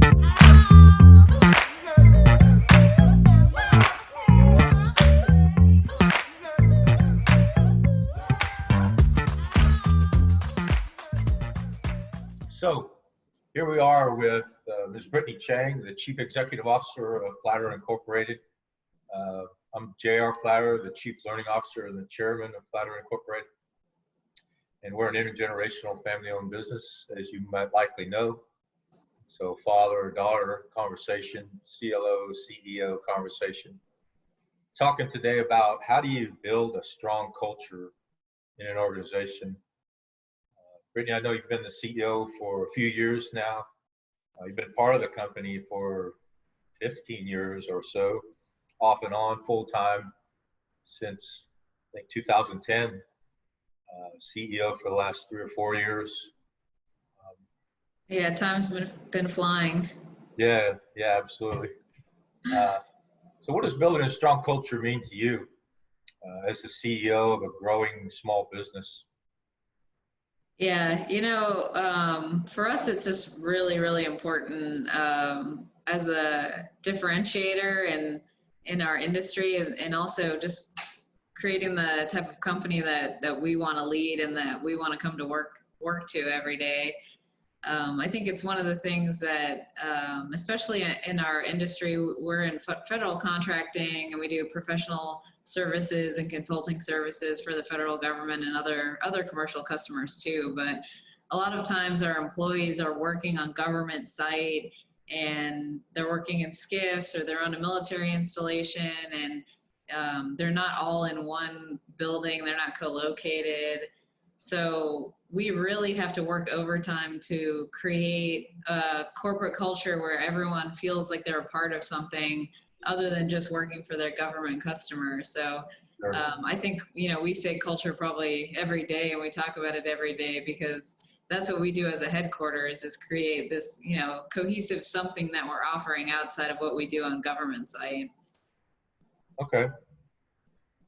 So here we are with Ms. Brittany Chang, the Chief Executive Officer of Flatter Incorporated. I'm J.R. Flatter, the Chief Learning Officer and the Chairman of Flatter Incorporated. And we're an intergenerational family-owned business, as you might likely know. So father-daughter conversation, CLO, CEO conversation. Talking today about how do you build a strong culture in an organization. Brittany, I know you've been the CEO for a few years now. You've been part of the company for 15 years or so, off and on, full-time since, I think, 2010. CEO for the last 3 or 4 years. Yeah, time's been flying. Yeah, absolutely. So what does building a strong culture mean to you as the CEO of a growing small business? Yeah, for us, it's just really, really important as a differentiator in our industry, and also just creating the type of company that we want to lead and that we want to come to work to every day. I think it's one of the things that, especially in our industry, we're in federal contracting, and we do professional services and consulting services for the federal government and other commercial customers too. But a lot of times our employees are working on government site, and they're working in SCIFs, or they're on a military installation, and they're not all in one building. They're not co-located. So we really have to work overtime to create a corporate culture where everyone feels like they're a part of something other than just working for their government customers. So Sure. I think, we say culture probably every day, and we talk about it every day, because that's what we do as a headquarters, is create this, cohesive something that we're offering outside of what we do on government site. Okay.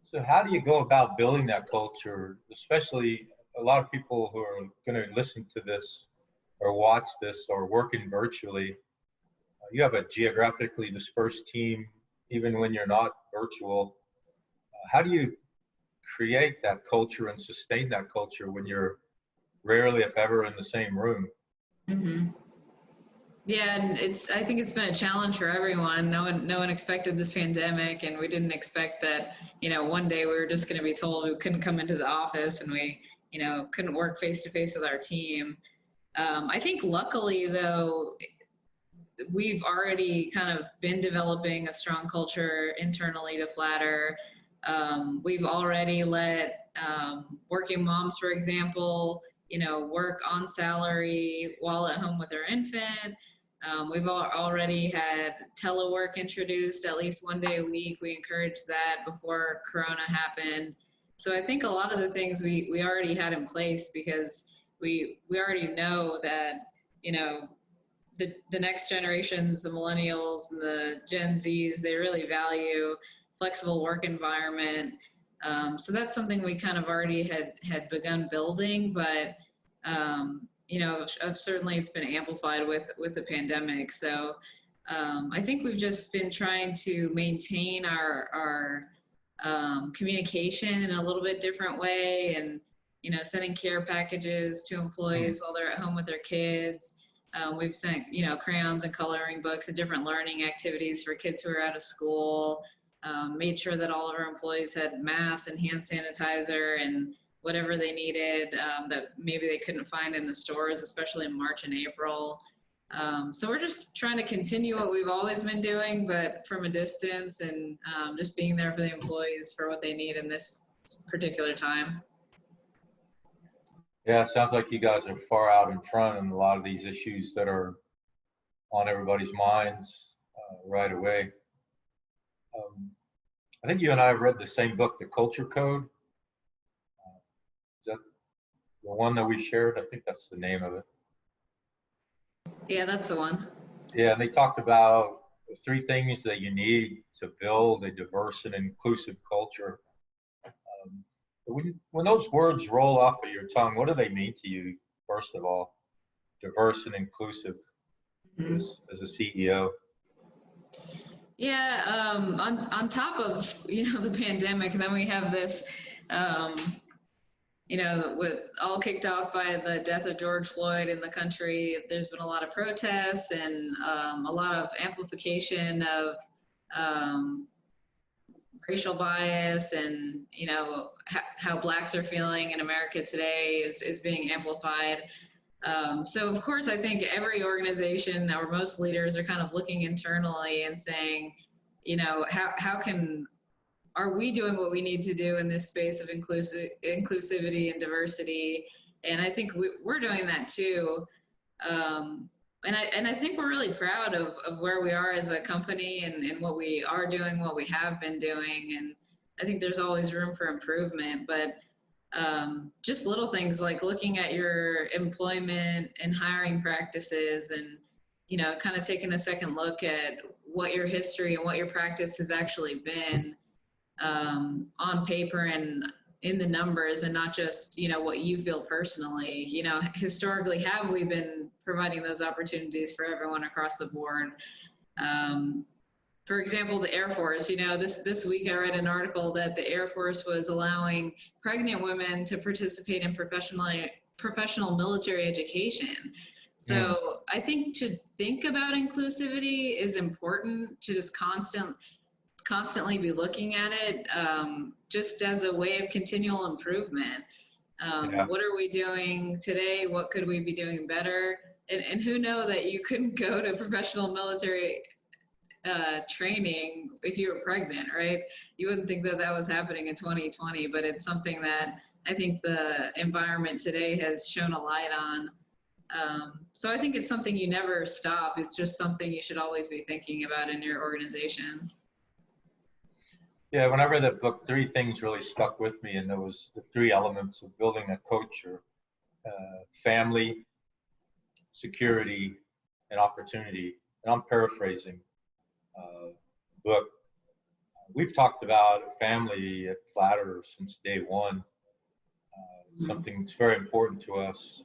So how do you go about building that culture, especially a lot of people who are going to listen to this or watch this or working virtually? You have a geographically dispersed team, even when you're not virtual. How do you create that culture and sustain that culture when you're rarely, if ever, in the same room? Mm-hmm. Yeah, and I think it's been a challenge for everyone. No one expected this pandemic, and we didn't expect that, one day we were just going to be told we couldn't come into the office, and we, couldn't work face to face with our team. I think luckily, though, we've already kind of been developing a strong culture internally to Flatter. We've already let working moms, for example, work on salary while at home with their infant. We've already had telework introduced at least one day a week. We encouraged that before Corona happened. So I think a lot of the things we already had in place, because we already know that, the next generations, the millennials and the Gen Zs, they really value flexible work environment. So that's something we kind of already had begun building, but certainly it's been amplified with the pandemic. So I think we've just been trying to maintain our communication in a little bit different way, and sending care packages to employees while they're at home with their kids. We've sent crayons and coloring books and different learning activities for kids who are out of school. Made sure that all of our employees had masks and hand sanitizer and whatever they needed that maybe they couldn't find in the stores, especially in March and April. So we're just trying to continue what we've always been doing, but from a distance, and just being there for the employees for what they need in this particular time. Yeah, it sounds like you guys are far out in front in a lot of these issues that are on everybody's minds right away. I think you and I have read the same book, The Culture Code. Is that the one that we shared? I think that's the name of it. Yeah, that's the one. Yeah, and they talked about the 3 things that you need to build a diverse and inclusive culture. When those words roll off of your tongue, what do they mean to you, first of all? Diverse and inclusive. Mhm. as a CEO? Yeah, on top of the pandemic, and then we have this, um, with all kicked off by the death of George Floyd in the country. There's been a lot of protests and a lot of amplification of um, racial bias, and how blacks are feeling in America today is being amplified. So of course, I think every organization or most leaders are kind of looking internally and saying, how can are we doing what we need to do in this space of inclusivity and diversity? And I think we're doing that too. Um, and I think we're really proud of where we are as a company, and what we are doing, what we have been doing. And I think there's always room for improvement, but just little things like looking at your employment and hiring practices, and kind of taking a second look at what your history and what your practice has actually been, on paper and in the numbers, and not just what you feel personally. Historically, have we been providing those opportunities for everyone across the board? For example, the Air Force. This week I read an article that the Air Force was allowing pregnant women to participate in professional military education. So I think to think about inclusivity is important, to just constantly be looking at it, just as a way of continual improvement. Yeah. What are we doing today? What could we be doing better? And who know that you couldn't go to professional military training if you were pregnant, right? You wouldn't think that was happening in 2020, but it's something that I think the environment today has shown a light on. So I think it's something you never stop. It's just something you should always be thinking about in your organization. Yeah, when I read that book, three things really stuck with me, and there was the three elements of building a culture: family, security, and opportunity. And I'm paraphrasing the book. We've talked about family at Flatterer since day one. Something that's very important to us,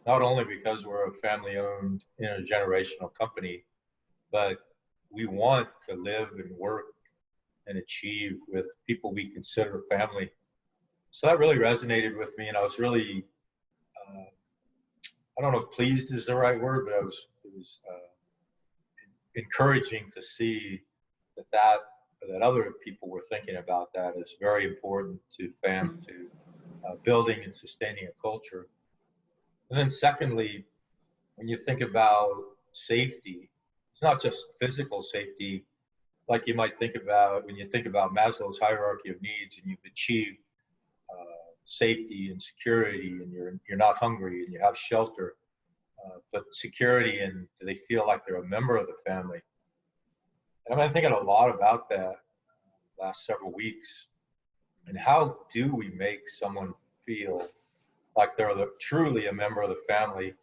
not only because we're a family-owned, intergenerational company, but we want to live and work and achieve with people we consider family. So that really resonated with me, and I was really, I don't know if pleased is the right word, but it was encouraging to see that other people were thinking about that as very important to building and sustaining a culture. And then secondly, when you think about safety, it's not just physical safety, like you might think about when you think about Maslow's hierarchy of needs, and you've achieved safety and security, and you're not hungry and you have shelter, but security, and do they feel like they're a member of the family? And I've been thinking a lot about that last several weeks, and how do we make someone feel like they're truly a member of the family?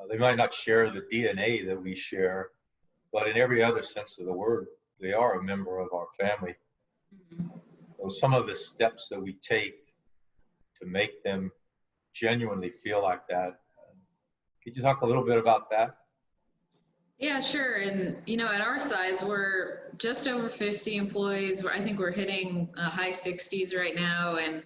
They might not share the DNA that we share, but in every other sense of the word, they are a member of our family. Mm-hmm. So some of the steps that we take to make them genuinely feel like that. Could you talk a little bit about that? Yeah, sure. And, at our size, we're just over 50 employees. I think we're hitting high 60s right now. And,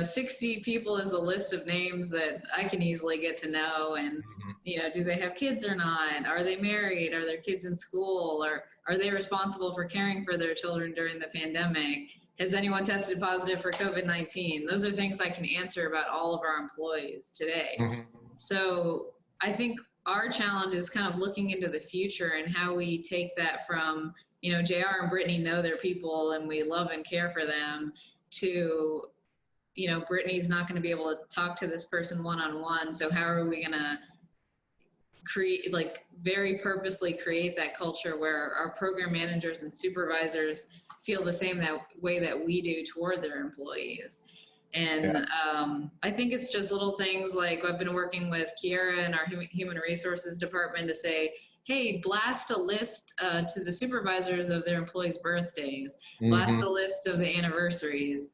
60 people is a list of names that I can easily get to know. And, do they have kids or not? Are they married? Are their kids in school? Or are they responsible for caring for their children during the pandemic? Has anyone tested positive for COVID-19? Those are things I can answer about all of our employees today. Mm-hmm. So I think our challenge is kind of looking into the future and how we take that from, JR and Brittany know their people and we love and care for them, to, Brittany's not going to be able to talk to this person one-on-one. So how are we going to very purposely create that culture where our program managers and supervisors feel the same way that we do toward their employees? And I think it's just little things like I've been working with Kiara in our human resources department to say, hey, blast a list to the supervisors of their employees' birthdays, blast a list of the anniversaries.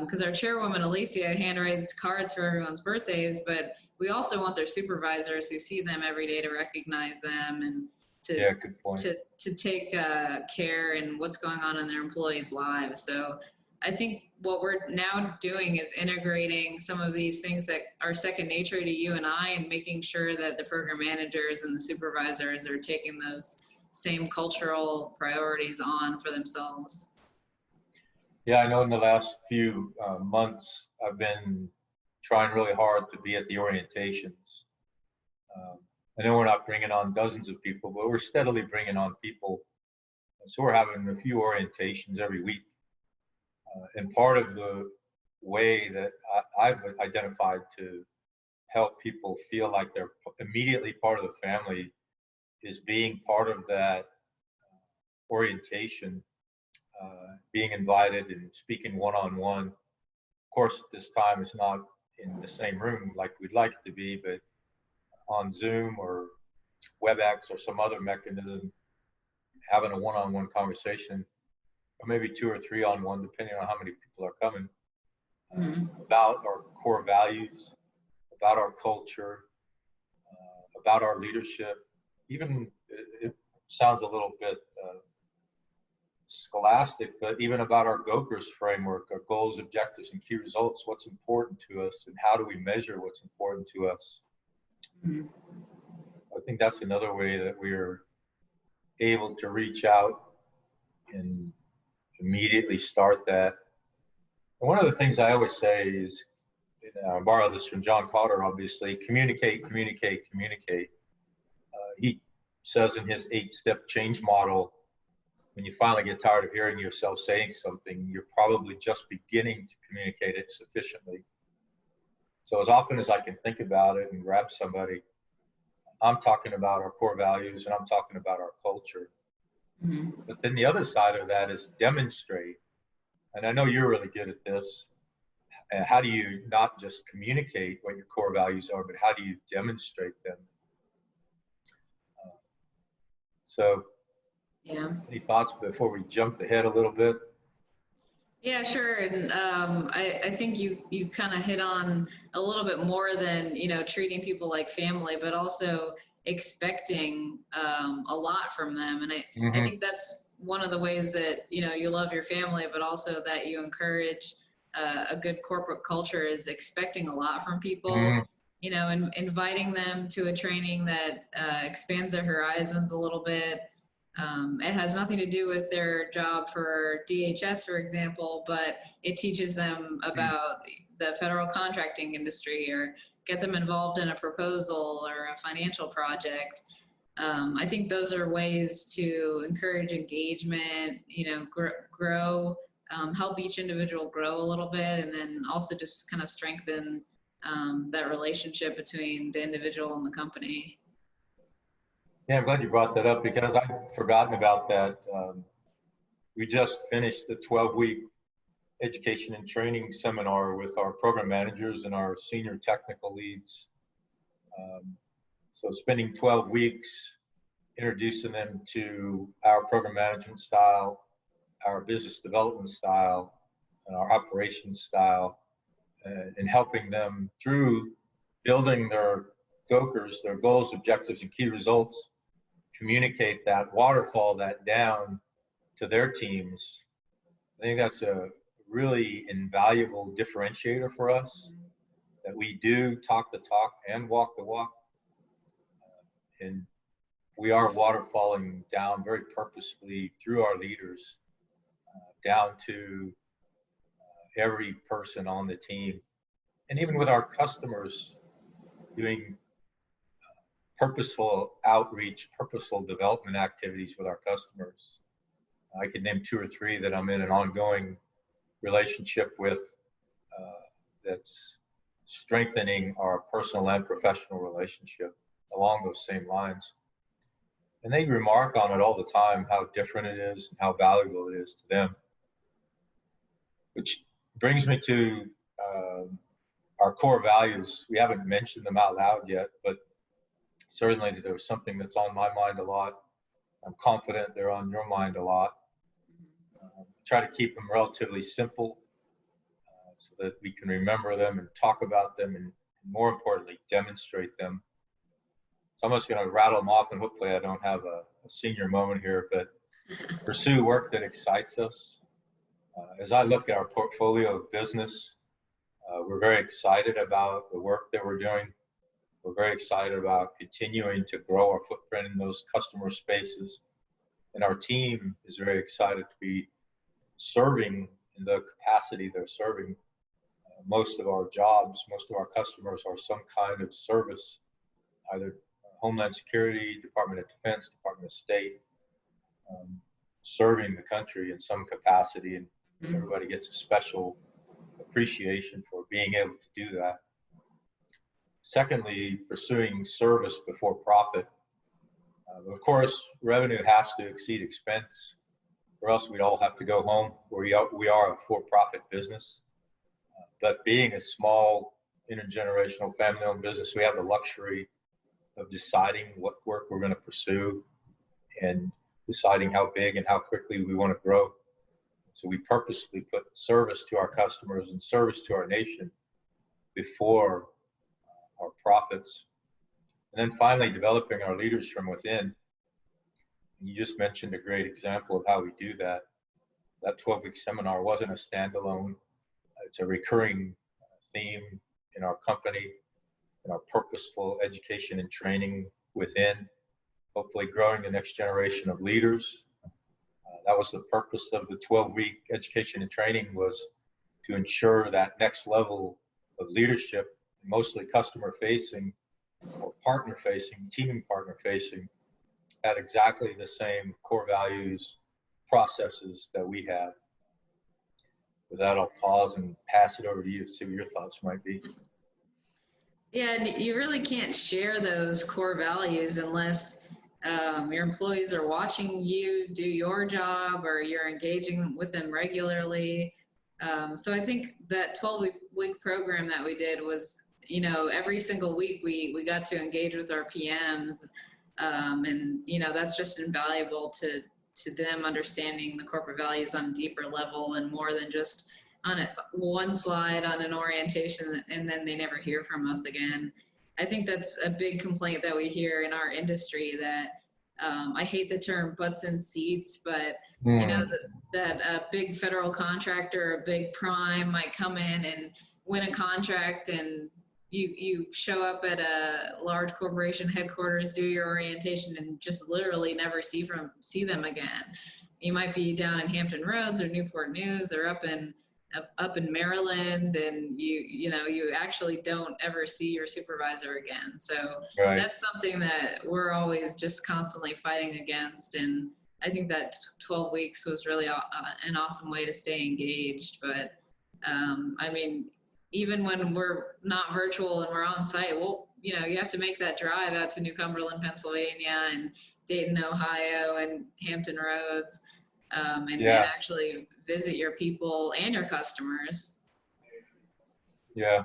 Because our chairwoman, Alicia, handwrites cards for everyone's birthdays, but we also want their supervisors who see them every day to recognize them and Yeah, good point. to take care in what's going on in their employees' lives. So I think what we're now doing is integrating some of these things that are second nature to you and I, and making sure that the program managers and the supervisors are taking those same cultural priorities on for themselves. Yeah, I know in the last few months, I've been trying really hard to be at the orientations. Um, I know we're not bringing on dozens of people, but we're steadily bringing on people. So we're having a few orientations every week. And part of the way that I've identified to help people feel like they're immediately part of the family is being part of that orientation, being invited and speaking one-on-one. Of course, this time it's not in the same room like we'd like it to be, but on Zoom or WebEx or some other mechanism, having a one-on-one conversation, or maybe 2 or 3 on one, depending on how many people are coming, about our core values, about our culture, about our leadership. Even it sounds a little bit scholastic, but even about our GOKRS framework, our goals, objectives, and key results, what's important to us and how do we measure what's important to us. I think that's another way that we are able to reach out and immediately start that. And one of the things I always say is, I borrow this from John Carter, obviously, communicate, communicate, communicate. He says in his 8-step change model, when you finally get tired of hearing yourself saying something, you're probably just beginning to communicate it sufficiently. So as often as I can think about it and grab somebody, I'm talking about our core values and I'm talking about our culture. But then the other side of that is demonstrate. And I know you're really good at this. How do you not just communicate what your core values are, but how do you demonstrate them? So, Yeah. any thoughts before we jump ahead a little bit? Yeah, sure. And I think you kind of hit on a little bit more than, treating people like family, but also expecting a lot from them. And I think that's one of the ways that, you love your family, but also that you encourage a good corporate culture is expecting a lot from people, and inviting them to a training that expands their horizons a little bit. It has nothing to do with their job for DHS, for example, but it teaches them about the federal contracting industry or get them involved in a proposal or a financial project. I think those are ways to encourage engagement, grow, help each individual grow a little bit, and then also just kind of strengthen that relationship between the individual and the company. Yeah, I'm glad you brought that up because I'd forgotten about that. We just finished the 12-week education and training seminar with our program managers and our senior technical leads. So spending 12 weeks introducing them to our program management style, our business development style, and our operations style, and helping them through building their GOKRS, their goals, objectives, and key results, communicate that, waterfall that down to their teams. I think that's a really invaluable differentiator for us, that we do talk the talk and walk the walk. And we are waterfalling down very purposefully through our leaders down to every person on the team. And even with our customers, doing purposeful outreach, purposeful development activities with our customers. I could name 2 or 3 that I'm in an ongoing relationship with that's strengthening our personal and professional relationship along those same lines. And they remark on it all the time, how different it is and how valuable it is to them. Which brings me to our core values. We haven't mentioned them out loud yet, but certainly there's something that's on my mind a lot. I'm confident they're on your mind a lot. Try to keep them relatively simple so that we can remember them and talk about them and more importantly, demonstrate them. So I'm just going to rattle them off, and hopefully I don't have a senior moment here, but pursue work that excites us. As I look at our portfolio of business, we're very excited about the work that we're doing. We're very excited about continuing to grow our footprint in those customer spaces. And our team is very excited to be serving in the capacity they're serving. Most of our jobs, most of our customers are some kind of service, either Homeland Security, Department of Defense, Department of State, serving the country in some capacity, and everybody gets a special appreciation for being able to do that. Secondly, pursuing service before profit. Of course, revenue has to exceed expense, or else we'd all have to go home. We are a for-profit business, but being a small intergenerational family-owned business, we have the luxury of deciding what work we're going to pursue and deciding how big and how quickly we want to grow. So we purposely put service to our customers and service to our nation before our profits. And then finally, developing our leaders from within. You just mentioned a great example of how we do that. That 12-week seminar wasn't a standalone. It's a recurring theme in our company, in our purposeful education and training within, hopefully growing the next generation of leaders. That was the purpose of the 12-week education and training, was to ensure that next level of leadership, mostly customer-facing or partner-facing, teaming partner-facing, had exactly the same core values, processes that we have. With that, I'll pause and pass it over to you to see what your thoughts might be. Yeah, you really can't share those core values unless your employees are watching you do your job or you're engaging with them regularly. So I think that 12-week program that we did was, every single week we got to engage with our PMs. And, that's just invaluable to them understanding the corporate values on a deeper level and more than just on one slide on an orientation and then they never hear from us again. I think that's a big complaint that we hear in our industry, that I hate the term butts in seats, but that a big federal contractor, a big prime might come in and win a contract, and you show up at a large corporation headquarters, do your orientation, and just literally never see them again. You might be down in Hampton Roads or Newport News or up in Maryland, and you actually don't ever see your supervisor again. So right. That's something that we're always just constantly fighting against. And I think that 12 weeks was really an awesome way to stay engaged. But even when we're not virtual and we're on site, you have to make that drive out to New Cumberland, Pennsylvania, and Dayton, Ohio, and Hampton Roads, and actually visit your people and your customers. Yeah.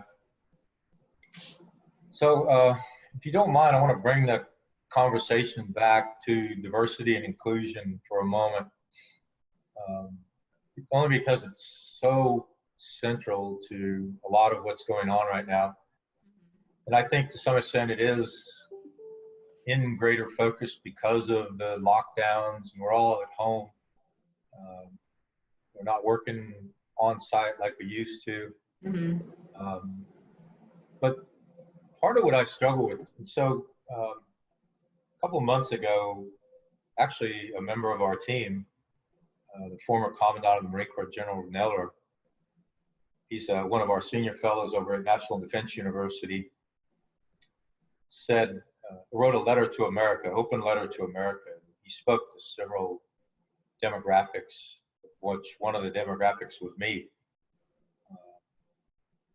So if you don't mind, I want to bring the conversation back to diversity and inclusion for a moment, only because it's so central to a lot of what's going on right now. And I think to some extent it is in greater focus because of the lockdowns, and we're all at home. We're not working on site like we used to. But part of what I struggle with, and so a couple of months ago, actually a member of our team, the former Commandant of the Marine Corps, General Neller, he's one of our senior fellows over at National Defense University, wrote a letter to America, open letter to America. He spoke to several demographics, which one of the demographics was me.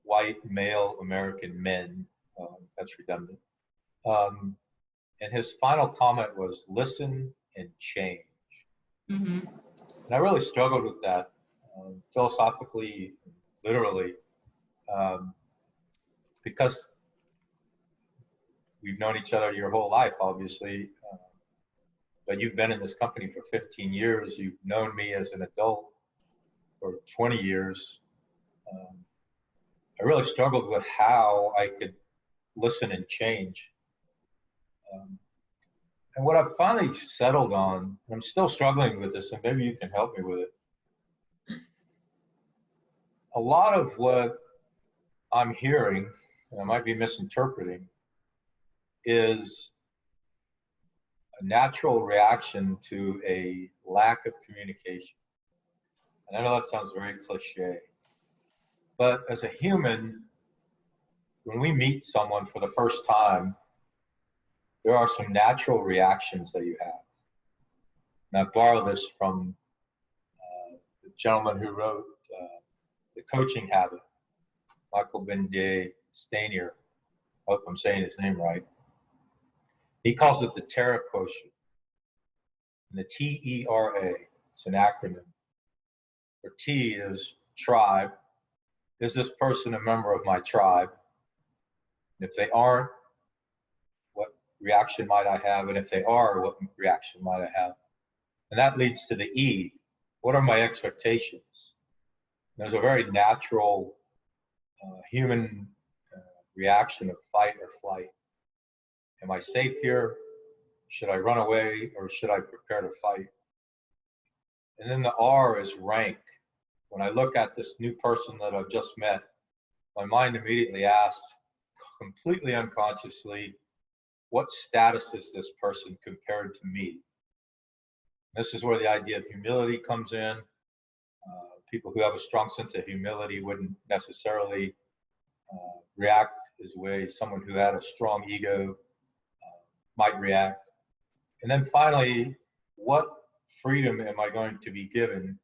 White, male, American men, that's redundant. And his final comment was, listen and change. And I really struggled with that, philosophically, literally, because we've known each other your whole life, obviously, but you've been in this company for 15 years. You've known me as an adult for 20 years. I really struggled with how I could listen and change. And what I've finally settled on, and I'm still struggling with this, and maybe you can help me with it. A lot of what I'm hearing, and I might be misinterpreting, is a natural reaction to a lack of communication. And I know that sounds very cliche, but as a human, when we meet someone for the first time, there are some natural reactions that you have. And I borrow this from the gentleman who wrote The Coaching Habit, Michael Bendit-Stanier. I hope I'm saying his name right. He calls it the Terra quotient. And the TERA, it's an acronym. For T is tribe. Is this person a member of my tribe? And if they aren't, what reaction might I have? And if they are, what reaction might I have? And that leads to the E. What are my expectations? There's a very natural human reaction of fight or flight. Am I safe here? Should I run away or should I prepare to fight? And then the R is rank. When I look at this new person that I've just met, my mind immediately asks, completely unconsciously, what status is this person compared to me? This is where the idea of humility comes in. People who have a strong sense of humility wouldn't necessarily react as way someone who had a strong ego might react. And then finally, what freedom am I going to be given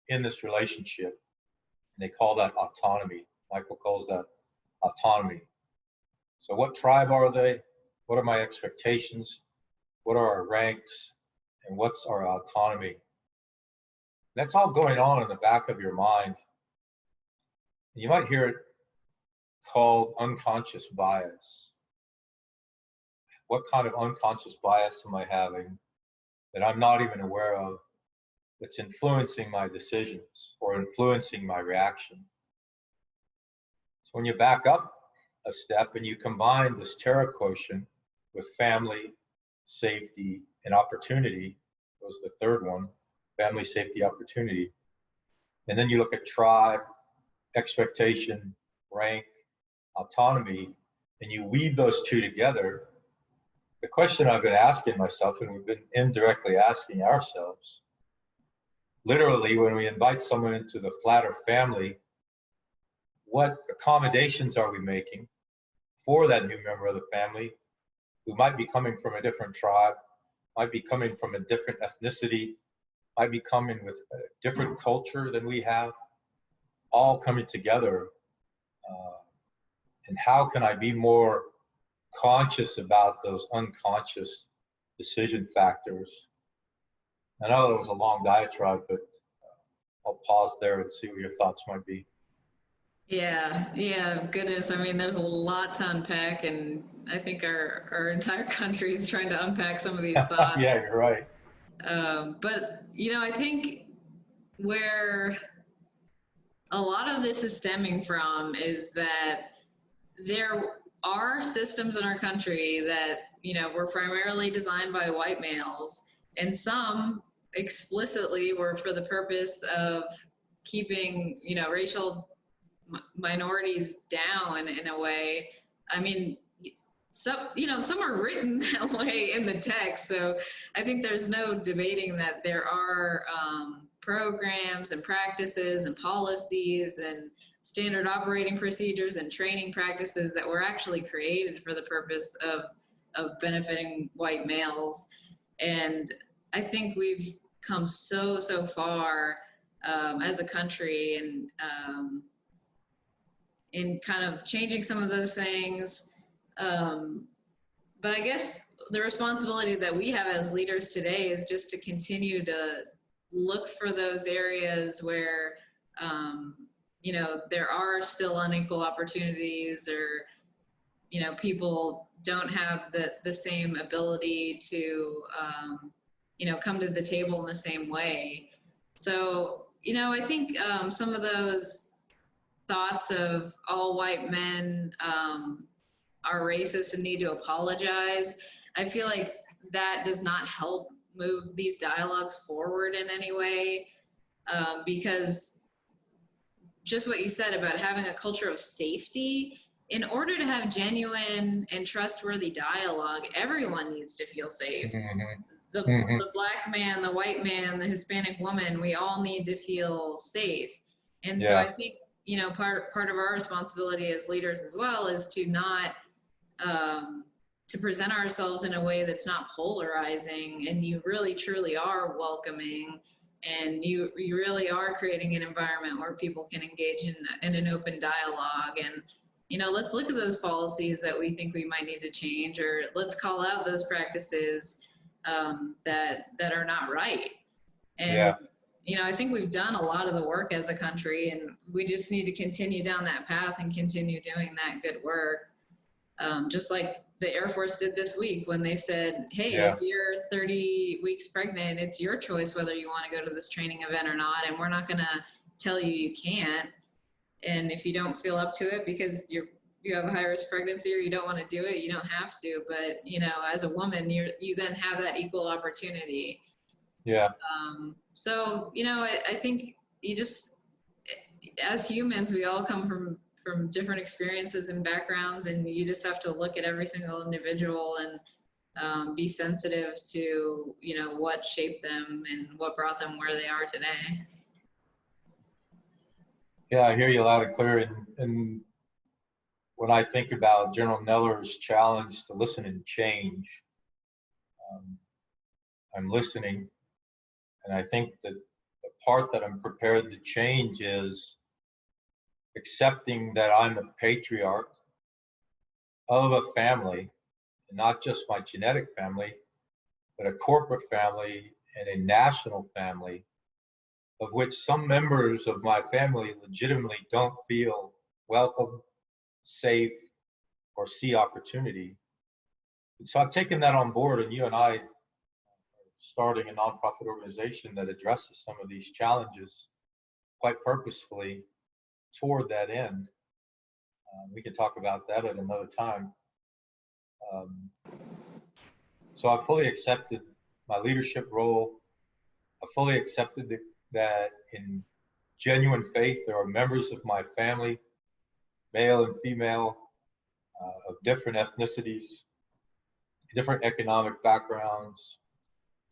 in this relationship? And they call that autonomy. Michael calls that autonomy. So what tribe are they? What are my expectations? What are our ranks? And what's our autonomy? That's all going on in the back of your mind. You might hear it called unconscious bias. What kind of unconscious bias am I having that I'm not even aware of that's influencing my decisions or influencing my reaction? So when you back up a step and you combine this Terra quotient with family, safety, and opportunity, was the third one, family, safety, opportunity. And then you look at tribe, expectation, rank, autonomy, and you weave those two together. The question I've been asking myself, and we've been indirectly asking ourselves, literally when we invite someone into the Flatter family, what accommodations are we making for that new member of the family who might be coming from a different tribe, might be coming from a different ethnicity, might be coming with a different culture than we have, all coming together. And how can I be more conscious about those unconscious decision factors? I know that was a long diatribe, but I'll pause there and see what your thoughts might be. Yeah, goodness. I mean, there's a lot to unpack, and I think our entire country is trying to unpack some of these thoughts. Yeah, you're right. But, I think where a lot of this is stemming from is that there are systems in our country that, were primarily designed by white males, and some explicitly were for the purpose of keeping, racial minorities down in a way. I mean, some are written that way in the text. So I think there's no debating that there are programs and practices and policies and standard operating procedures and training practices that were actually created for the purpose of benefiting white males. And I think we've come so far as a country and in kind of changing some of those things. But I guess the responsibility that we have as leaders today is just to continue to look for those areas where, there are still unequal opportunities, or, people don't have the same ability to, come to the table in the same way. So, I think some of those thoughts of all white men are racist and need to apologize. I feel like that does not help move these dialogues forward in any way, because just what you said about having a culture of safety, in order to have genuine and trustworthy dialogue, everyone needs to feel safe. Mhm. The, Mhm. the black man, the white man, the Hispanic woman, we all need to feel safe. And so Yeah. I think, part of our responsibility as leaders as well is to not, to present ourselves in a way that's not polarizing, and you really truly are welcoming, and you really are creating an environment where people can engage in an open dialogue. And let's look at those policies that we think we might need to change, or let's call out those practices that are not right. And Yeah. I think we've done a lot of the work as a country, and we just need to continue down that path and continue doing that good work. Just like the Air Force did this week when they said, hey, if Yeah. you're 30 weeks pregnant, it's your choice whether you want to go to this training event or not. And we're not going to tell you you can't. And if you don't feel up to it because you have a high risk pregnancy or you don't want to do it, you don't have to. But, as a woman, you then have that equal opportunity. Yeah. So, I think as humans, we all come from different experiences and backgrounds, and you just have to look at every single individual and be sensitive to, what shaped them and what brought them where they are today. Yeah, I hear you loud and clear. And when I think about General Neller's challenge to listen and change, um, I'm listening. And I think that the part that I'm prepared to change is accepting that I'm a patriarch of a family, and not just my genetic family, but a corporate family and a national family, of which some members of my family legitimately don't feel welcome, safe, or see opportunity. And so I've taken that on board, and you and I are starting a nonprofit organization that addresses some of these challenges quite purposefully toward that end. We can talk about that at another time. Um, so I fully accepted my leadership role. I fully accepted that in genuine faith, there are members of my family, male and female, of different ethnicities, different economic backgrounds,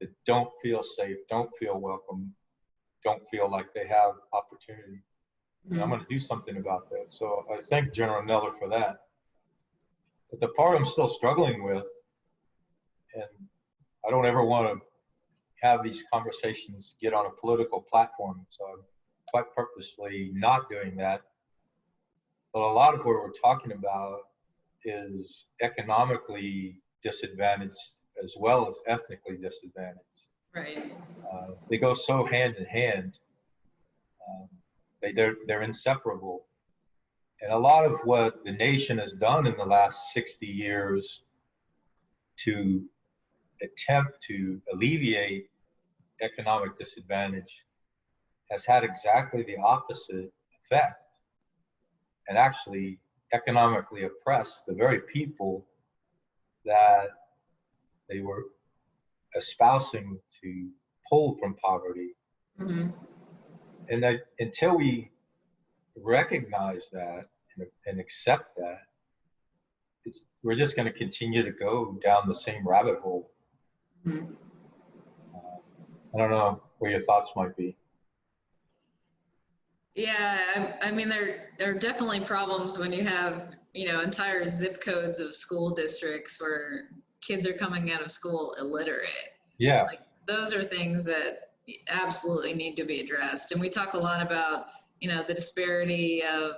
that don't feel safe, don't feel welcome, don't feel like they have opportunity. And I'm going to do something about that. So I thank General Neller for that. But the part I'm still struggling with, and I don't ever want to have these conversations get on a political platform, so I'm quite purposely not doing that. But a lot of what we're talking about is economically disadvantaged as well as ethnically disadvantaged. Right. They go so hand in hand. Um, they're inseparable. And a lot of what the nation has done in the last 60 years to attempt to alleviate economic disadvantage has had exactly the opposite effect, and actually economically oppressed the very people that they were espousing to pull from poverty. Mm-hmm. And that until we recognize that and accept that, we're just going to continue to go down the same rabbit hole. Mm-hmm. I don't know what your thoughts might be. Yeah, I mean, there are definitely problems when you have, entire zip codes of school districts where kids are coming out of school illiterate. Yeah. Like, those are things that absolutely need to be addressed. And we talk a lot about, the disparity of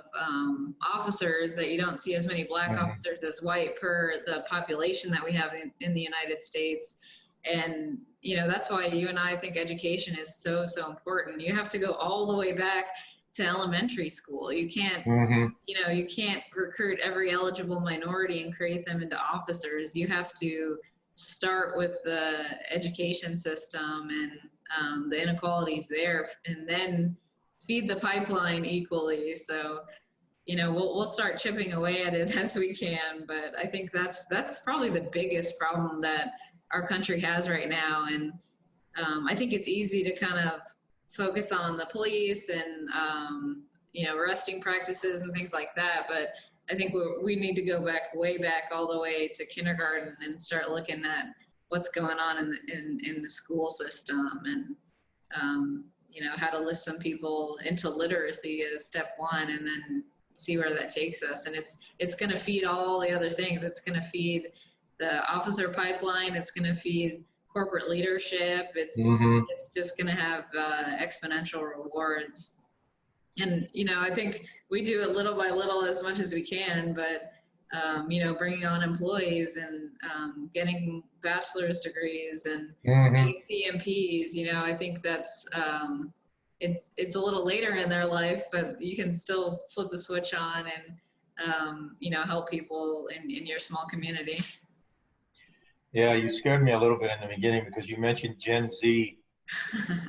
officers, that you don't see as many black Mm-hmm. officers as white per the population that we have in the United States. And, that's why you and I think education is so, so important. You have to go all the way back to elementary school. You can't, Mm-hmm. you can't recruit every eligible minority and create them into officers. You have to start with the education system and the inequalities there, and then feed the pipeline equally. So we'll start chipping away at it as we can. But I think that's probably the biggest problem that our country has right now. And I think it's easy to kind of focus on the police and arresting practices and things like that. But I think we need to go back way back all the way to kindergarten and start looking at what's going on in the school system, and how to lift some people into literacy as step one, and then see where that takes us. And it's going to feed all the other things. It's going to feed the officer pipeline. It's going to feed corporate leadership. Mm-hmm. It's just going to have exponential rewards. And I think we do it little by little as much as we can, but bringing on employees and getting bachelor's degrees and Mm-hmm. PMPs, I think that's it's a little later in their life, but you can still flip the switch on and help people in your small community. Yeah, you scared me a little bit in the beginning because you mentioned Gen Z.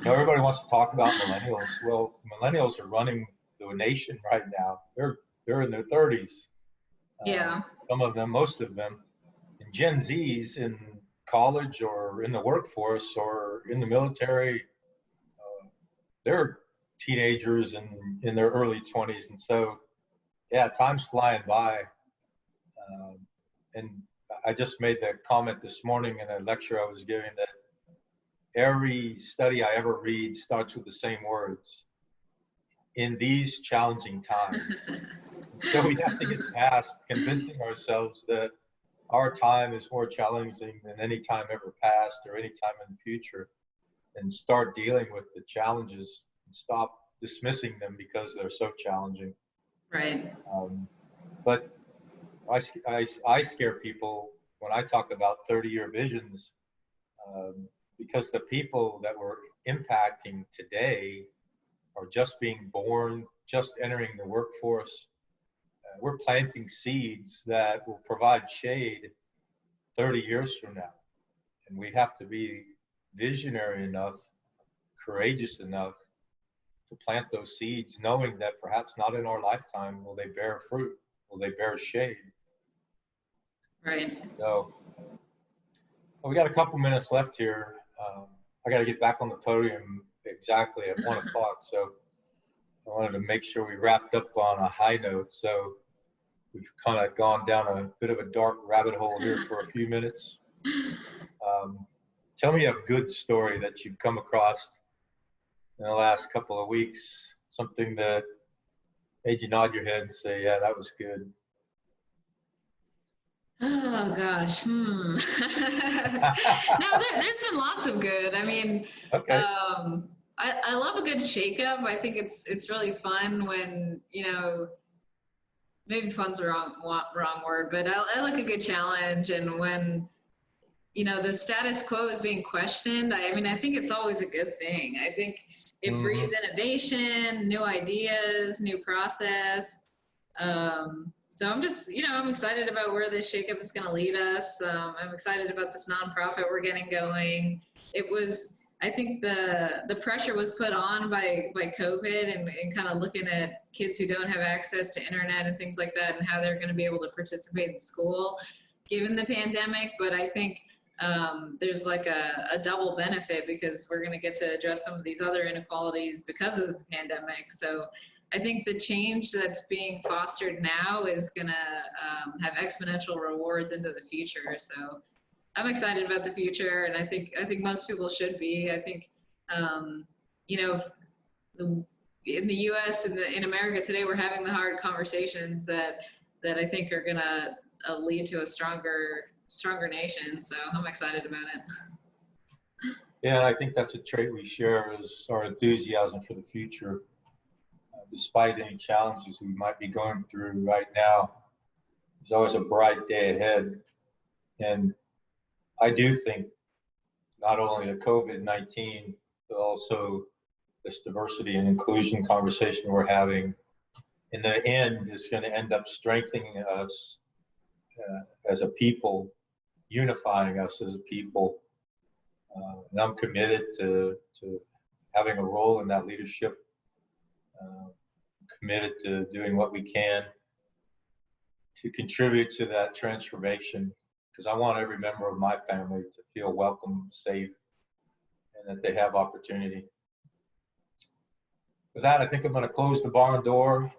Everybody wants to talk about millennials. Well, millennials are running the nation right now. They're in their 30s. Yeah. Some of them, most of them, and Gen Zs in college or in the workforce or in the military. They're teenagers and in their early 20s, and so yeah, time's flying by. And I just made that comment this morning in a lecture I was giving that every study I ever read starts with the same words: in these challenging times. So we have to get past convincing ourselves that our time is more challenging than any time ever past or any time in the future, and start dealing with the challenges and stop dismissing them because they're so challenging. Right. But I scare people when I talk about 30-year visions, because the people that we're impacting today are just being born, just entering the workforce. We're planting seeds that will provide shade 30 years from now. And we have to be visionary enough, courageous enough to plant those seeds, knowing that perhaps not in our lifetime will they bear fruit, will they bear shade. Right. So well, we got a couple minutes left here. I got to get back on the podium exactly at 1 o'clock. So I wanted to make sure we wrapped up on a high note. So we've kind of gone down a bit of a dark rabbit hole here for a few minutes. Tell me a good story that you've come across in the last couple of weeks, something that made you nod your head and say, yeah, that was good. Oh gosh. No, there's been lots of good. I mean, Okay. I love a good shakeup. I think it's really fun when, maybe fun's the wrong word, but I like a good challenge. And when, the status quo is being questioned, I mean, I think it's always a good thing. I think it breeds innovation, new ideas, new process. So I'm just, I'm excited about where this shakeup is going to lead us. I'm excited about this nonprofit we're getting going. I think the pressure was put on by COVID and kind of looking at kids who don't have access to internet and things like that, and how they're going to be able to participate in school given the pandemic. But I think there's like a double benefit, because we're going to get to address some of these other inequalities because of the pandemic. So I think the change that's being fostered now is going to have exponential rewards into the future. So I'm excited about the future, and I think most people should be. I think, in the U.S. and in America today, we're having the hard conversations that I think are going to lead to a stronger nation. So I'm excited about it. Yeah, I think that's a trait we share, is our enthusiasm for the future. Despite any challenges we might be going through right now, there's always a bright day ahead. And I do think not only the COVID-19, but also this diversity and inclusion conversation we're having, in the end, is going to end up strengthening us as a people, unifying us as a people. And I'm committed to having a role in that leadership. committed to doing what we can to contribute to that transformation, because I want every member of my family to feel welcome, safe, and that they have opportunity. With that, I think I'm going to close the barn door.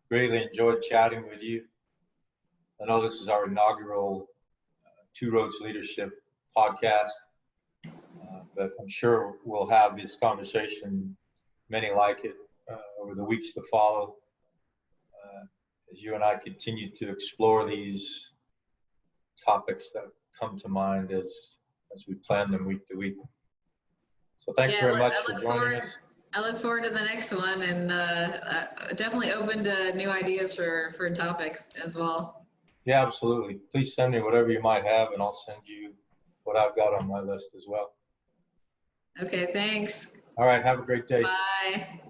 Greatly enjoyed chatting with you. I know this is our inaugural Two Roads Leadership podcast, but I'm sure we'll have this conversation, many like it, over the weeks to follow, as you and I continue to explore these topics that come to mind as we plan them week to week. So thanks very much for joining us. I look forward to the next one, and definitely open to new ideas for topics as well. Yeah, absolutely. Please send me whatever you might have, and I'll send you what I've got on my list as well. Okay, thanks. All right, have a great day. Bye.